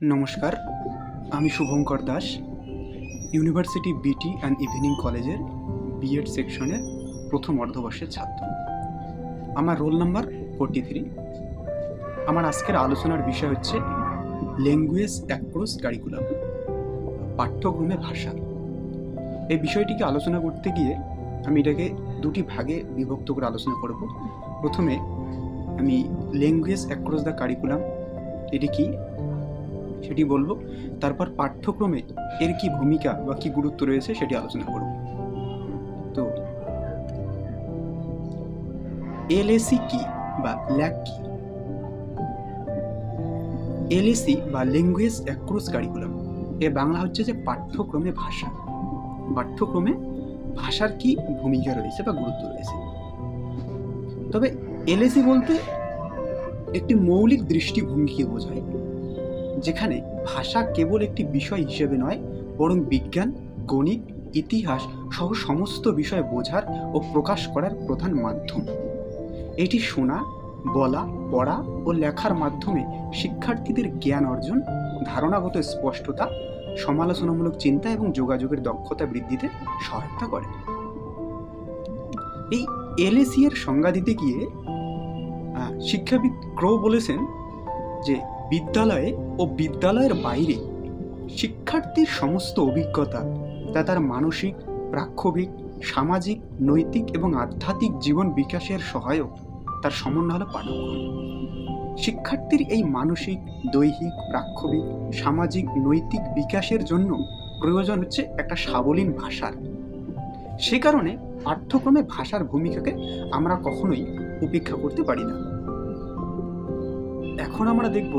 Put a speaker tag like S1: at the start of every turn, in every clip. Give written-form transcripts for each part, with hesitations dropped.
S1: নমস্কার, আমি শুভঙ্কর দাস, ইউনিভার্সিটি বিটি অ্যান্ড ইভিনিং কলেজের বিএড সেকশনের প্রথম অর্ধবর্ষের ছাত্র। আমার রোল নাম্বার 43। আমার আজকের আলোচনার বিষয় হচ্ছে ল্যাঙ্গুয়েজ অ্যাক্রস কারিকুলাম, পাঠ্যক্রমে ভাষা। এই বিষয়টিকে আলোচনা করতে গিয়ে আমি এটাকে দুটি ভাগে বিভক্ত করে আলোচনা করব। প্রথমে আমি ল্যাঙ্গুয়েজ অ্যাক্রস দ্য কারিকুলাম এটি কি সেটি বলবো, তারপর পাঠ্যক্রমে এর কি ভূমিকা বা কি গুরুত্ব রয়েছে সেটি আলোচনা করব। তো এলএসি কি বা ল্যাক কি? এলএসি বা ল্যাঙ্গুয়েজ অ্যাক্রস কারিকুলাম এর বাংলা হচ্ছে যে পাঠ্যক্রমে ভাষা। পাঠ্যক্রমে ভাষার কি ভূমিকা রয়েছে বা গুরুত্ব রয়েছে। তবে এলএসি বলতে একটি মৌলিক দৃষ্টিভঙ্গিকে বোঝায়, যেখানে ভাষা কেবল একটি বিষয় হিসেবে নয়, বরং বিজ্ঞান, গণিত, ইতিহাস সহ সমস্ত বিষয় বোঝার ও প্রকাশ করার প্রধান মাধ্যম। এটি শোনা, বলা, পড়া ও লেখার মাধ্যমে শিক্ষার্থীদের জ্ঞান অর্জন, ধারণাগত স্পষ্টতা, সমালোচনামূলক চিন্তা এবং যোগাযোগের দক্ষতা বৃদ্ধিতে সহায়তা করে। এই এলএসি এর সংজ্ঞা দিতে গিয়ে শিক্ষাবিদ ক্রো বলেছেন যে বিদ্যালয়ে ও বিদ্যালয়ের বাইরে শিক্ষার্থীর সমস্ত অভিজ্ঞতা, তা তার মানসিক, প্রাক্ষবিক, সামাজিক, নৈতিক এবং আধ্যাত্মিক জীবন বিকাশের সহায়ক, তার সমন্বয় হলো পাঠ্যক্রম। শিক্ষার্থীর এই মানসিক, দৈহিক, প্রাক্ষবিক, সামাজিক, নৈতিক বিকাশের জন্য প্রয়োজন হচ্ছে একটা সাবলীল ভাষার। সে কারণে পাঠ্যক্রমে ভাষার ভূমিকাকে আমরা কখনোই উপেক্ষা করতে পারি না। এখন আমরা দেখব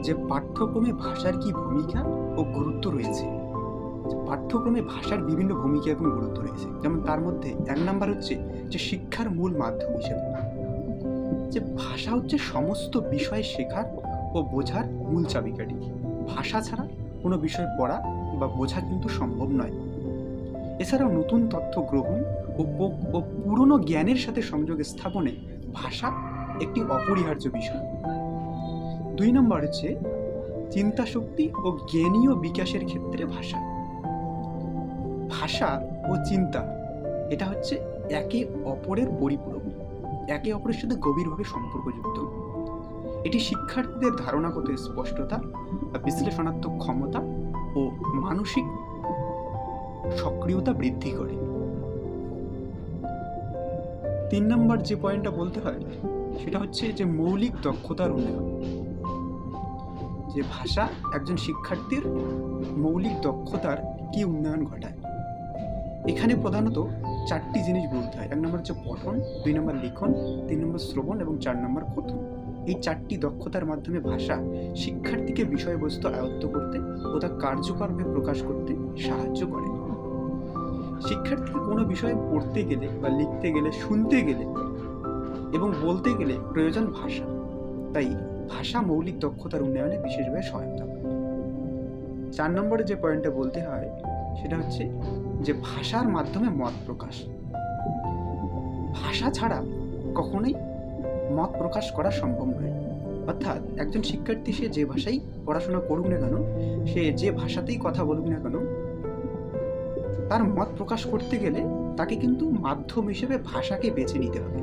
S1: যে পাঠ্যক্রমে ভাষার কি ভূমিকা ও গুরুত্ব রয়েছে। পাঠ্যক্রমে ভাষার বিভিন্ন ভূমিকা এবং গুরুত্ব রয়েছে, যেমন তার মধ্যে এক নাম্বার হচ্ছে যে শিক্ষার মূল মাধ্যম হিসেবে, যে ভাষা হচ্ছে সমস্ত বিষয় শেখার ও বোঝার মূল চাবিকাঠি। ভাষা ছাড়া কোনো বিষয় পড়া বা বোঝা কিন্তু সম্ভব নয়। এছাড়াও নতুন তথ্য গ্রহণ ও পুরনো জ্ঞানের সাথে সংযোগ স্থাপনে ভাষা একটি অপরিহার্য বিষয়। দুই নম্বর হচ্ছে চিন্তা শক্তি ও জ্ঞানীয় বিকাশের ক্ষেত্রে ভাষা। ভাষা ও চিন্তা এটা হচ্ছে একে অপরের পরিপূরক, একে অপরের সাথে গভীরভাবে সম্পর্কযুক্ত। এটি শিক্ষার্থীদের ধারণাগত স্পষ্টতা, বিশ্লেষণাত্মক ক্ষমতা ও মানসিক সক্রিয়তা বৃদ্ধি করে। তিন নম্বর যে পয়েন্টটা বলতে হয় সেটা হচ্ছে যে মৌলিক দক্ষতার উন্নয়ন। যে ভাষা একজন শিক্ষার্থীর মৌলিক দক্ষতার কি উন্নয়ন ঘটায়। এখানে প্রধানত চারটি জিনিস বলতে হয়। এক নম্বর হচ্ছে পঠন, দুই নম্বর লিখন, তিন নম্বর শ্রবণ এবং চার নম্বর কথন। এই চারটি দক্ষতার মাধ্যমে ভাষা শিক্ষার্থীকে বিষয়বস্তু আয়ত্ত করতে ও তা কার্যকরভাবে প্রকাশ করতে সাহায্য করে। শিক্ষার্থীকে কোনো বিষয়ে পড়তে গেলে বা লিখতে গেলে, শুনতে গেলে এবং বলতে গেলে প্রয়োজন ভাষা। তাই ভাষা মৌলিক দক্ষতার উন্নয়নে বিশেষভাবে সহায়তা করে। চার নম্বরে যে পয়েন্টটা বলতে হয় সেটা হচ্ছে যে ভাষার মাধ্যমে মত প্রকাশ। ভাষা ছাড়া কখনোই মত প্রকাশ করা সম্ভব নয়। অর্থাৎ একজন শিক্ষার্থী সে যে ভাষায় পড়াশোনা করুক না কেন, সে যে ভাষাতেই কথা বলুক না কেন, তার মত প্রকাশ করতে গেলে তাকে কিন্তু মাধ্যম হিসেবে ভাষাকে বেছে নিতে হবে।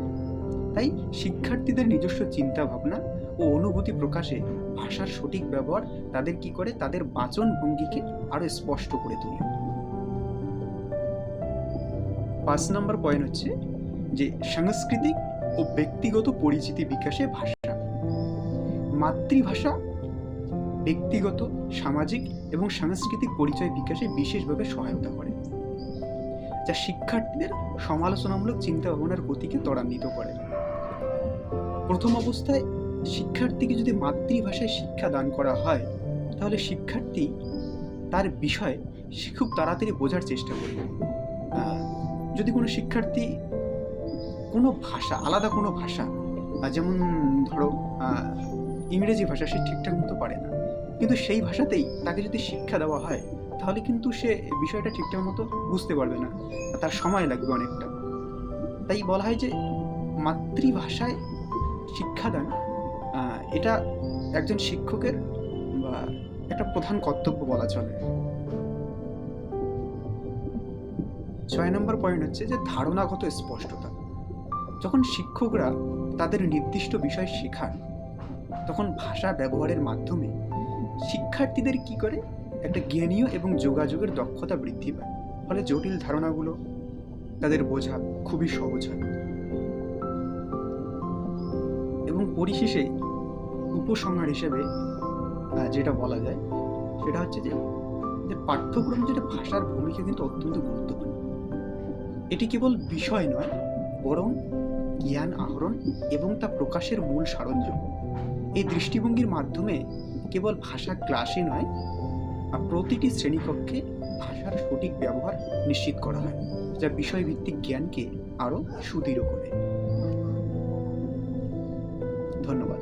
S1: তাই শিক্ষার্থীদের নিজস্ব চিন্তা ভাবনা ও অনুভূতি প্রকাশে ভাষার সঠিক ব্যবহার তাদের কি করে, তাদের বাচন ভঙ্গিকে আরো স্পষ্ট করে তোলে। 5 নম্বর পয়েন্ট হচ্ছে যে সাংস্কৃতিক ও ব্যক্তিগত পরিচিতি বিকাশে ভাষা। মাতৃভাষা ব্যক্তিগত, সামাজিক এবং সাংস্কৃতিক পরিচয় বিকাশে বিশেষভাবে সহায়তা করে, যা শিক্ষার্থীদের সমালোচনামূলক চিন্তা ভাবনার গতিকে ত্বরান্বিত করে। প্রথম অবস্থায় শিক্ষার্থীকে যদি মাতৃভাষায় শিক্ষা দান করা হয়, তাহলে শিক্ষার্থী তার বিষয় সে খুব তাড়াতাড়ি বোঝার চেষ্টা করবে। যদি কোনো শিক্ষার্থী কোনো ভাষা, আলাদা কোনো ভাষা, যেমন ধরো ইংরেজি ভাষা সে ঠিকঠাক মতো পারে না, কিন্তু সেই ভাষাতেই তাকে যদি শিক্ষা দেওয়া হয়, তাহলে কিন্তু সে বিষয়টা ঠিকঠাক মতো বুঝতে পারবে না, তার সময় লাগবে অনেকটা। তাই বলা হয় যে মাতৃভাষায় শিক্ষাদান এটা একজন শিক্ষকের বা একটা প্রধান কর্তব্য বলা চলে। 6 নম্বর পয়েন্ট হচ্ছে যে ধারণাগত স্পষ্টতা। যখন শিক্ষকরা তাদের নির্দিষ্ট বিষয় শেখান, তখন ভাষা ব্যবহারের মাধ্যমে শিক্ষার্থীদের কি করে একটা জ্ঞানীয় এবং যোগাযোগের দক্ষতা বৃদ্ধি পায়, ফলে জটিল ধারণাগুলো তাদের বোঝা খুবই সহজ হয়। এবং পরিশেষে উপসংহার হিসেবে যেটা বলা যায় সেটা হচ্ছে যে পাঠ্যক্রমে যেটা ভাষার ভূমিকা কিন্তু অত্যন্ত গুরুত্বপূর্ণ। এটি কেবল বিষয় নয়, বরং জ্ঞান আহরণ এবং তা প্রকাশের মূল সরঞ্জাম। এই দৃষ্টিভঙ্গির মাধ্যমে কেবল ভাষা ক্লাসে নয়, প্রতিটি শ্রেণীকক্ষে ভাষার সঠিক ব্যবহার নিশ্চিত করা হয়, যা বিষয়ভিত্তিক জ্ঞানকে আরও সুদৃঢ় করে। ধন্যবাদ।